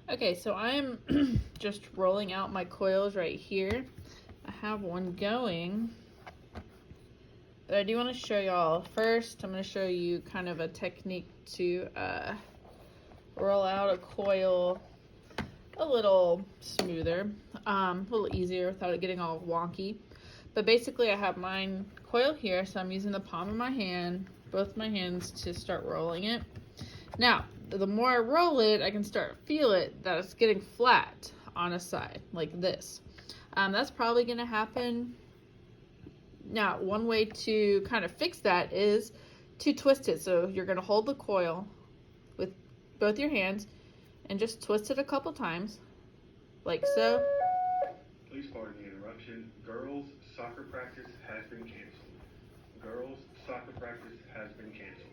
Okay, so I'm just rolling out my coils right here. I have one going, but I do want to show y'all. First, I'm going to show you kind of a technique to roll out a coil a little smoother, a little easier without it getting all wonky. But basically I have mine coiled here, so I'm using the palm of my hand, both my hands, to start rolling it. Now, the more I roll it, I can start feel it that it's getting flat on a side, like this. That's probably going to happen. Now, one way to kind of fix that is to twist it. So you're going to hold the coil with both your hands and just twist it a couple times, like so. Please pardon the interruption. Girls' soccer practice has been canceled. Girls' soccer practice has been canceled.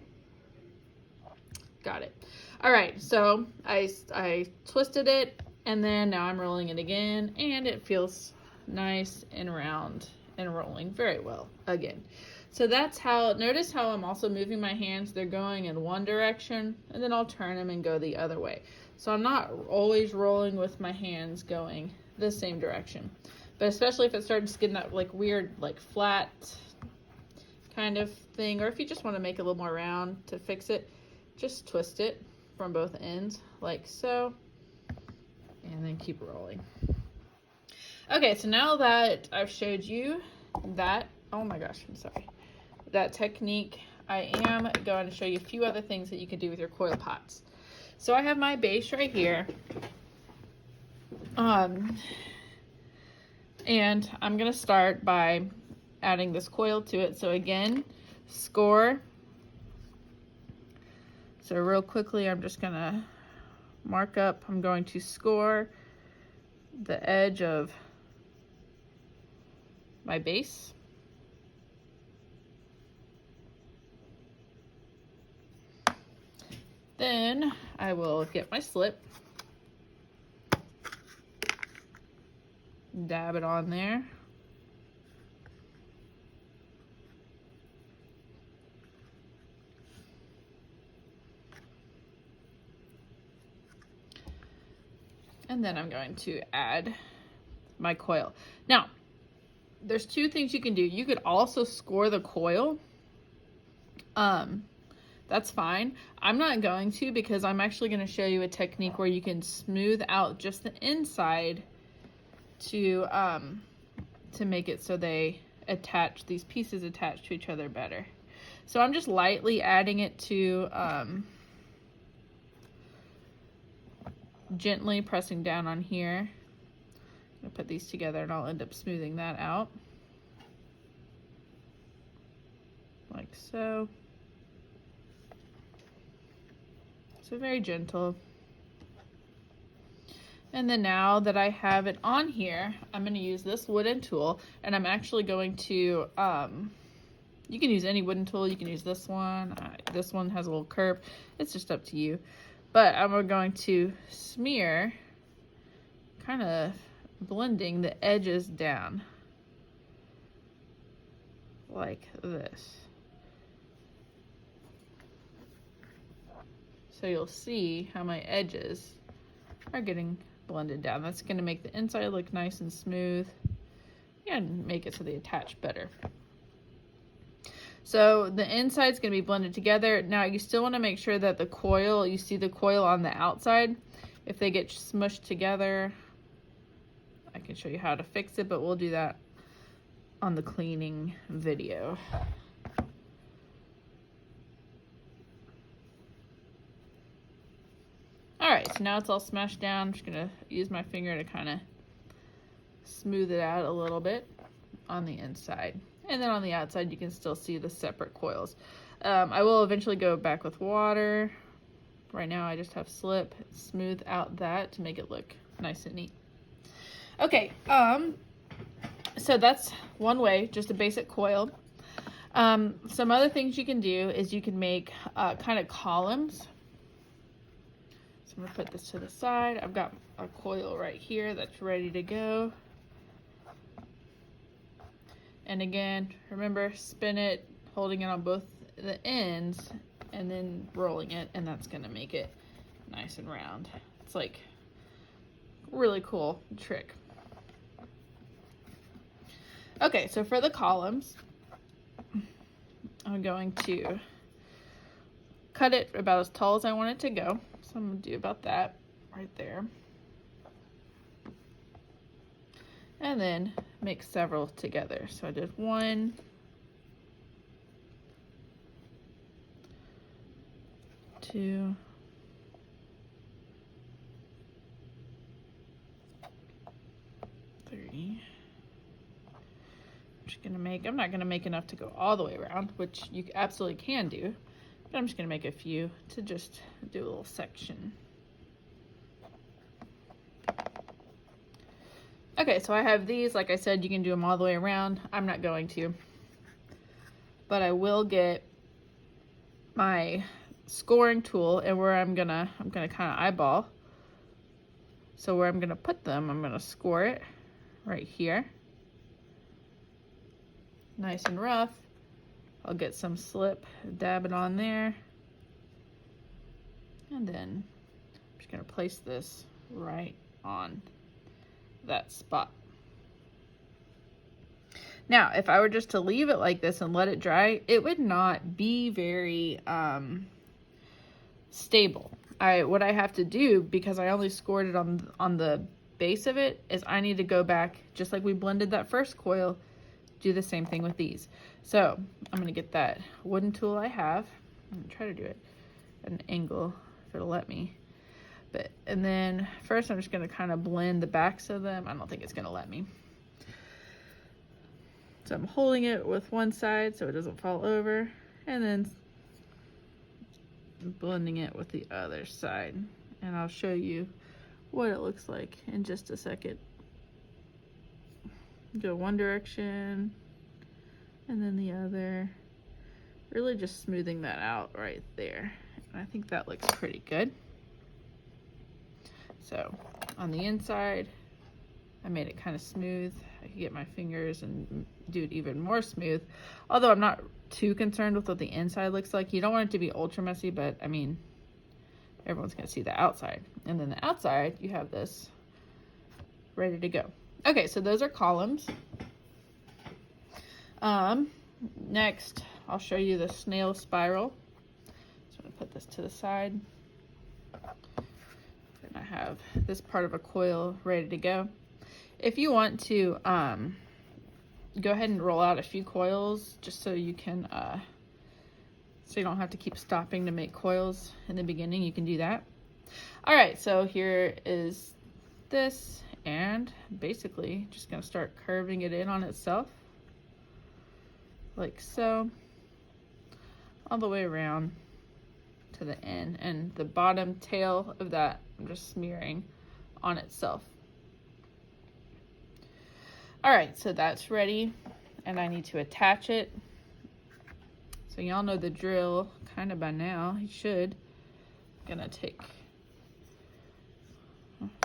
Got it. All right, so I twisted it, and then now I'm rolling it again, and it feels nice and round and rolling very well again. So that's how, notice how I'm also moving my hands. They're going in one direction, and then I'll turn them and go the other way. So I'm not always rolling with my hands going the same direction. But especially if it starts getting that like weird, like flat kind of thing, or if you just want to make it a little more round to fix it, just twist it from both ends like so, and then keep rolling. Okay, so now that I've showed you that, oh my gosh, I'm sorry, that technique, I am going to show you a few other things that you can do with your coil pots. So I have my base right here, and I'm going to start by adding this coil to it. So again, score. So real quickly, I'm just going to mark up, I'm going to score the edge of my base. Then I will get my slip, dab it on there. And then I'm going to add my coil. Now, there's two things you can do. You could also score the coil. That's fine. I'm not going to, because I'm actually going to show you a technique where you can smooth out just the inside to make it so they attach, these pieces attach to each other better. So I'm just lightly adding it to, gently pressing down on here. I'm gonna put these together and I'll end up smoothing that out. Like so. So very gentle. And then now that I have it on here, I'm going to use this wooden tool, and I'm actually going to, you can use any wooden tool. You can use this one. This one has a little curve. It's just up to you. But I'm going to smear, kind of blending the edges down like this. So you'll see how my edges are getting blended down. That's going to make the inside look nice and smooth and make it so they attach better. So the inside's going to be blended together. Now you still want to make sure that the coil, you see the coil on the outside. If they get smushed together, I can show you how to fix it, but we'll do that on the cleaning video. Alright, so now it's all smashed down. I'm just going to use my finger to kind of smooth it out a little bit on the inside. And then on the outside, you can still see the separate coils. I will eventually go back with water. Right now, I just have slip, smooth out that to make it look nice and neat. Okay, so that's one way, just a basic coil. Some other things you can do is you can make kind of columns. So I'm going to put this to the side. I've got a coil right here that's ready to go. And again, remember, spin it, holding it on both the ends, and then rolling it, and that's going to make it nice and round. It's like really cool trick. Okay, so for the columns, I'm going to cut it about as tall as I want it to go. So I'm going to do about that right there. And then make several together. So I did 1, 2, 3. I'm not gonna make enough to go all the way around, which you absolutely can do, but I'm just gonna make a few to just do a little section. Okay, so I have these. Like I said, you can do them all the way around. I'm not going to, but I will get my scoring tool, and where I'm gonna kind of eyeball. So where I'm gonna put them, I'm gonna score it right here. Nice and rough. I'll get some slip, dab it on there, and then I'm just gonna place this right on that spot. Now, if I were just to leave it like this and let it dry, it would not be very stable. What I have to do, because I only scored it on the base of it, is I need to go back, just like we blended that first coil, do the same thing with these. So I'm gonna get that wooden tool I have. I'm gonna try to do it at an angle if it'll let me. And then first I'm just gonna kind of blend the backs of them. I don't think it's gonna let me. So I'm holding it with one side so it doesn't fall over, and then blending it with the other side. And I'll show you what it looks like in just a second. Go one direction and then the other, really just smoothing that out right there. And I think that looks pretty good. So on the inside, I made it kind of smooth. I could get my fingers and do it even more smooth. Although I'm not too concerned with what the inside looks like. You don't want it to be ultra messy, but I mean, everyone's gonna see the outside. And then the outside, you have this ready to go. Okay, so those are columns. Next, I'll show you the snail spiral. So I'm gonna put this to the side. And I have this part of a coil ready to go. If you want to go ahead and roll out a few coils just so you can, so you don't have to keep stopping to make coils in the beginning, you can do that. All right, so here is this, and basically just gonna start curving it in on itself like so, all the way around to the end, and the bottom tail of that I'm just smearing on itself. All right, so that's ready, and I need to attach it. So y'all know the drill kind of by now. You should. I'm gonna take,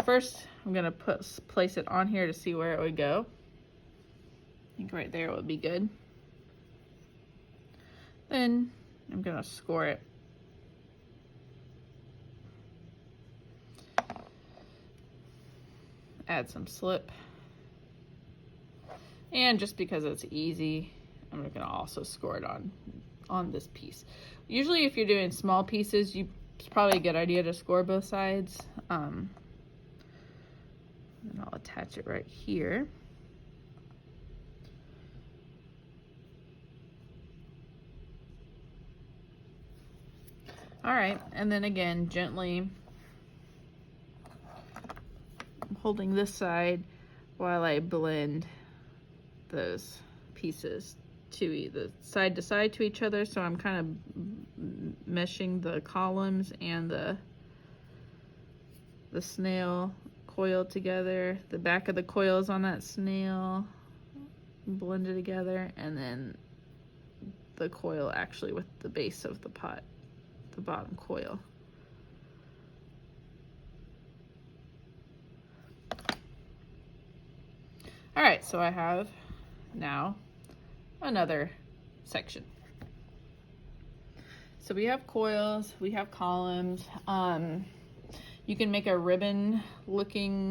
first I'm gonna place it on here to see where it would go. I think right there would be good. Then I'm gonna score it. Add some slip. And just because it's easy, I'm gonna also score it on this piece. Usually if you're doing small pieces, it's probably a good idea to score both sides. And I'll attach it right here. All right, and then again, gently I'm holding this side while I blend those pieces to side to each other. So I'm kind of meshing the columns and the snail coil together. The back of the coil is on that snail, blend it together, and then the coil actually with the base of the pot, the bottom coil. All right, so I have now another section. So we have coils, we have columns. You can make a ribbon looking